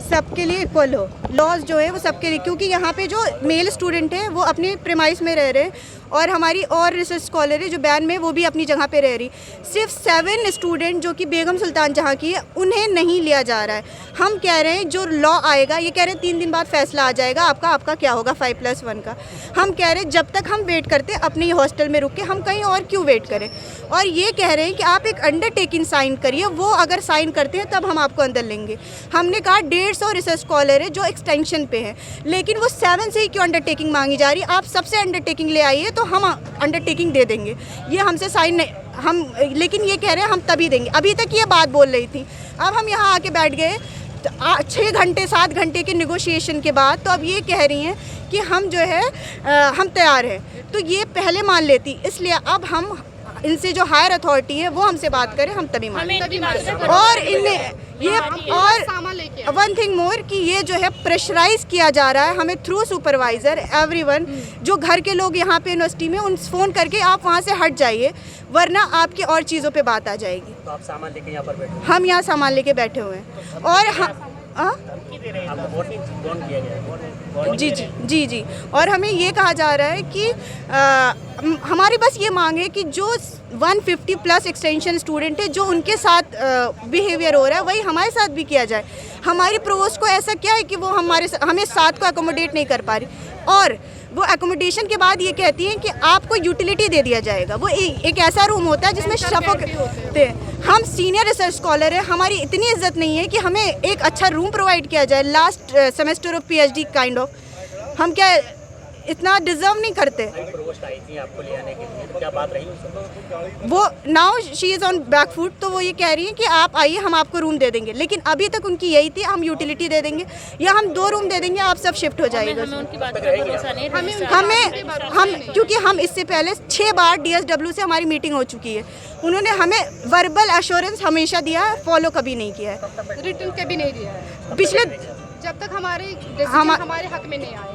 सबके लिए इक्वल हो, लॉज जो है वो सबके लिए, क्योंकि यहाँ पे जो मेल स्टूडेंट है वो अपने प्रेमाइस में रह रहे हैं और हमारी और रिसर्च स्कॉलर है जो बैन में, वो भी अपनी जगह पे रह रही। सिर्फ 7 स्टूडेंट जो कि बेगम सुल्तान जहाँ की है उन्हें नहीं लिया जा रहा है। हम कह रहे हैं जो लॉ आएगा, ये कह रहे हैं 3 दिन बाद फैसला आ जाएगा आपका क्या होगा 5+1 का। हम कह रहे हैं जब तक हम वेट करते अपने ही हॉस्टल में रुक के, हम कहीं और क्यों वेट करें। और ये कह रहे हैं कि आप एक अंडरटेकिंग साइन करिए, वो अगर साइन करते हैं तब हम आपको अंदर लेंगे। हमने कहा 150 रिसर्च स्कॉलर है जो एक्सटेंशन पे है, लेकिन वो 7 से ही क्यों अंडरटेकिंग मांगी जा रही है। आप सबसे अंडरटेकिंग ले आइए तो हम अंडरटेकिंग दे देंगे, ये हमसे साइन नहीं, हम लेकिन ये कह रहे हैं हम तभी देंगे। अभी तक ये बात बोल रही थी, अब हम यहाँ आके बैठ गए 6 घंटे 7 घंटे के निगोशिएशन के बाद, तो अब ये कह रही हैं कि हम जो है हम तैयार हैं। तो ये पहले मान लेती, इसलिए अब हम इनसे जो हायर अथॉरिटी है वो हमसे बात करें, हम तभी मानें। और इनमें ये और 1 थिंग मोर कि ये जो है प्रेशराइज किया जा रहा है हमें थ्रू सुपरवाइज़र एवरीवन। जो घर के लोग यहाँ पे यूनिवर्सिटी में उन फ़ोन करके आप वहाँ से हट जाइए, वरना आपकी और चीज़ों पे बात आ जाएगी। तो आप सामान लेके यहाँ पर बैठे? हम यहाँ सामान लेके बैठे हुए हैं और जी और हमें ये कहा जा रहा है कि हमारी बस ये मांग है कि जो 150+ एक्सटेंशन स्टूडेंट है जो उनके साथ बिहेवियर हो रहा है वही हमारे साथ भी किया जाए। हमारी प्रोवोस्ट को ऐसा क्या है कि वो हमें साथ को अकोमोडेट नहीं कर पा रही, और वो एकोमोडेशन के बाद ये कहती हैं कि आपको यूटिलिटी दे दिया जाएगा। वो एक ऐसा रूम होता है जिसमें शफक, हम सीनियर रिसर्च स्कॉलर है, हमारी इतनी इज्जत नहीं है कि हमें एक अच्छा रूम प्रोवाइड किया जाए last semester of PhD kind of. हम क्या इतना डिजर्व नहीं करते। आपको ले आने के लिए तो क्या बात रही? वो now she is on back foot, तो वो ये कह रही हैं कि आप आइए हम आपको रूम दे देंगे, लेकिन अभी तक उनकी यही थी हम यूटिलिटी दे देंगे या हम 2 रूम दे देंगे, आप सब शिफ्ट हो जाएगा। हम क्योंकि हम इससे पहले 6 बार DSW से हमारी मीटिंग हो चुकी है, उन्होंने हमें वर्बल एश्योरेंस हमेशा दिया है, फॉलो कभी नहीं किया है, रिटर्न कभी नहीं दिया है पिछले जब तक हमारे हक में नहीं आए।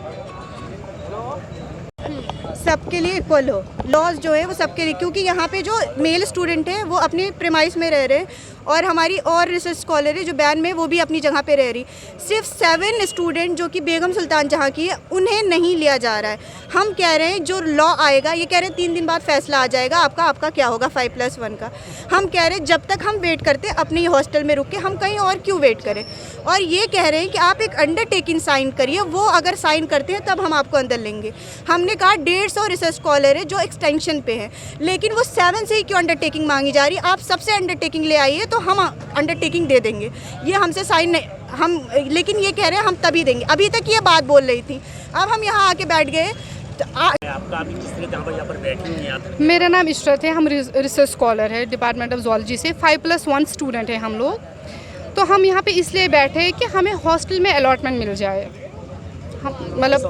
सबके लिए इक्वल हो, लॉज जो है वो सबके लिए, क्योंकि यहाँ पे जो मेल स्टूडेंट है वो अपने प्रेमाइस में रह रहे हैं और हमारी और रिसर्च स्कॉलर है जो बैन में, वो भी अपनी जगह पे रह रही। सिर्फ 7 स्टूडेंट जो कि बेगम सुल्तान जहाँ की है उन्हें नहीं लिया जा रहा है। हम कह रहे हैं जो लॉ आएगा, ये कह रहे हैं 3 दिन बाद फैसला आ जाएगा आपका क्या होगा 5+1 का। हम कह रहे हैं जब तक हम वेट करते अपने ही हॉस्टल में रुक के, हम कहीं और क्यों वेट करें। और ये कह रहे हैं कि आप एक अंडरटेकिंग साइन करिए, वो अगर साइन करते हैं तब हम आपको अंदर लेंगे। हमने कहा 150 रिसर्च स्कॉलर है जो एक्सटेंशन पे है, लेकिन वो 7 से ही क्यों अंडरटेकिंग मांगी जा रही है। आप सबसे अंडरटेकिंग ले आइए तो हम अंडरटेकिंग दे देंगे, ये हमसे साइन नहीं, हम लेकिन ये कह रहे हैं हम तभी देंगे। अभी तक ये बात बोल रही थी, अब हम यहाँ आके बैठ गए। आपका अभी किस तरह यहाँ पर बैठी हुई हैं? मेरा नाम इशरत है, हम रिसर्च स्कॉलर है डिपार्टमेंट ऑफ जूलॉजी से, 5+1 स्टूडेंट है हम लोग। तो हम यहाँ पे इसलिए बैठे हैं कि हमें हॉस्टल में अलॉटमेंट मिल जाए। हम मतलब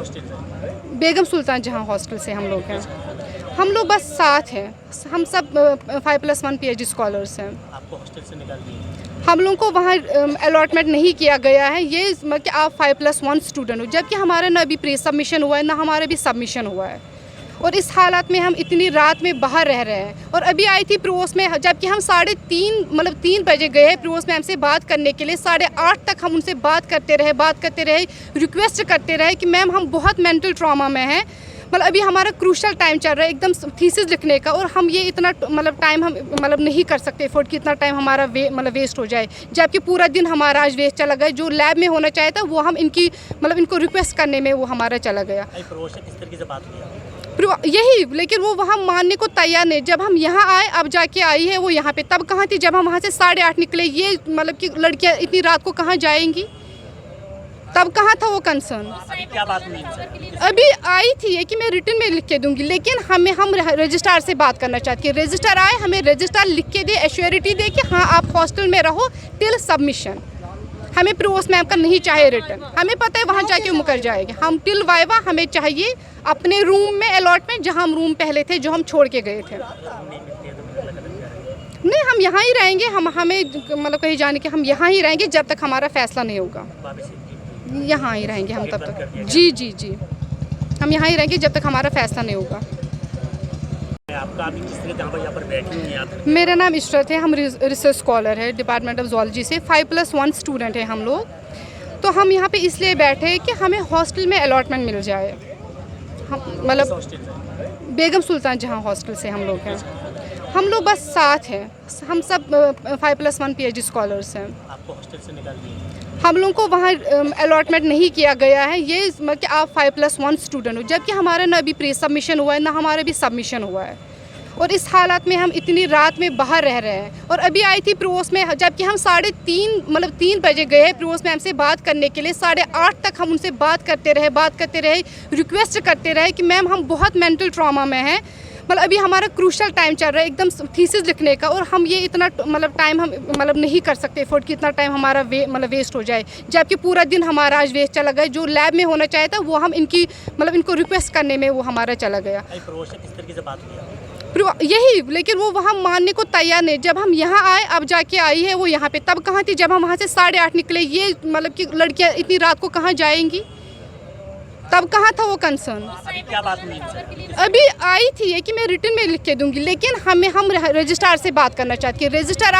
बेगम सुल्तान जहाँ हॉस्टल से हम लोग हैं, हम लोग बस 7 हैं, हम सब 5+1 PhD स्कॉलर्स हैं। आपको हॉस्टल से निकाल दिया? हम लोगों को वहाँ अलॉटमेंट नहीं किया गया है, ये कि आप 5+1 स्टूडेंट हो, जबकि हमारा ना अभी प्री सबमिशन हुआ है ना हमारा भी सबमिशन हुआ है। और इस हालात में हम इतनी रात में बाहर रह रहे हैं। और अभी आई थी प्रोवोस्ट में, जबकि हम 3:30 बजे गए हैं प्रोवोस्ट मैम से बात करने के लिए, 8:30 तक हम उनसे बात करते रहे, रिक्वेस्ट करते रहे कि मैम हम बहुत मेंटल ट्रॉमा में हैं, मतलब अभी हमारा क्रूशल टाइम चल रहा है एकदम थीसिस लिखने का, और हम ये इतना टाइम हम नहीं कर सकते एफोर्ड कि इतना टाइम हमारा वेस्ट हो जाए, जबकि पूरा दिन हमारा आज वेस्ट चला गया। जो लैब में होना चाहिए था वो हम इनको रिक्वेस्ट करने में वो हमारा चला गया। किस तरीके से बात किया? यही, लेकिन वो वहाँ मानने को तैयार नहीं। जब हम यहाँ आए, अब जाके आई है वो यहाँ पे, तब कहाँ थी जब हम वहाँ से 8:30 निकले। ये कि लड़कियाँ इतनी रात को कहाँ जाएंगी, तब कहाँ था वो कंसर्न। अभी क्या बात हुई? अभी आई थी कि मैं रिटर्न में लिख के दूंगी, लेकिन हम रजिस्ट्रार से बात करना चाहती है। रजिस्ट्रार आए, हमें रजिस्ट्रार लिख के दे, एश्योरिटी दे कि हाँ आप हॉस्टल में रहो टिल सबमिशन। हमें प्रोवोस्ट मैम का नहीं चाहिए रिटर्न, हमें पता है वहाँ जाके मुकर जाएंगे। हम टिल वाइवा हमें चाहिए अपने रूम में अलॉटमेंट, जहाँ हम रूम पहले थे जो हम छोड़ के गए थे। नहीं, हम यहाँ ही रहेंगे, हमें कहीं जाने के, हम यहाँ ही रहेंगे जब तक हमारा फैसला नहीं होगा। यहाँ ही रहेंगे हम तब तक। जी हम यहाँ ही रहेंगे जब तक हमारा फैसला नहीं होगा। आपका अभी किस तरह यहाँ पर बैठी हुई हैं? मेरा नाम इशरत है, हम रिसर्च स्कॉलर है डिपार्टमेंट ऑफ जूलॉजी से, 5+1 स्टूडेंट है हम लोग। तो हम यहाँ पे इसलिए बैठे हैं कि हमें हॉस्टल में अलॉटमेंट मिल जाए। हम मतलब हॉस्टल से बेगम सुल्तान जहाँ हॉस्टल से हम लोग हैं, हम लोग बस 7 हैं, हम सब 5+1 PhD स्कॉलर्स हैं। आपको हॉस्टल से निकाल दिए? हम लोगों को वहाँ अलॉटमेंट नहीं किया गया है, ये मतलब कि आप 5+1 स्टूडेंट हो, जबकि हमारा ना अभी प्री सबमिशन हुआ है ना हमारा भी सबमिशन हुआ है। और इस हालात में हम इतनी रात में बाहर रह रहे हैं। और अभी आई थी प्रोस में, जबकि हम 3:30 मतलब 3 बजे गए प्रोस में हमसे बात करने के लिए, 8:30 तक हम उनसे बात करते रहे, रिक्वेस्ट करते रहे कि मैम हम बहुत मेंटल ट्रॉमा में हैं, मतलब अभी हमारा क्रूशल टाइम चल रहा है एकदम थीसिस लिखने का, और हम ये इतना मतलब टाइम हम मतलब नहीं कर सकते अफोर्ड कि इतना टाइम हमारा वेस्ट हो जाए, जबकि पूरा दिन हमारा आज वेस्ट चला गया। जो लैब में होना चाहिए था वो हम इनको रिक्वेस्ट करने में वो हमारा चला गया। प्रोस से किस तरीके से बात किया? यही, लेकिन वो वहाँ मानने को तैयार नहीं। जब हम यहाँ आए, अब जाके आई है वो यहाँ पे, तब कहाँ थी जब हम वहाँ से 8:30 निकले? ये मतलब कि लड़कियाँ इतनी रात को कहाँ जाएंगी, तब कहाँ था वो कंसर्न? अभी क्या बात हुई इनसे? अभी आई थी ये कि मैं रिटर्न में लिख के दूंगी, लेकिन हम रजिस्ट्रार से बात करना चाहती है। रजिस्ट्रार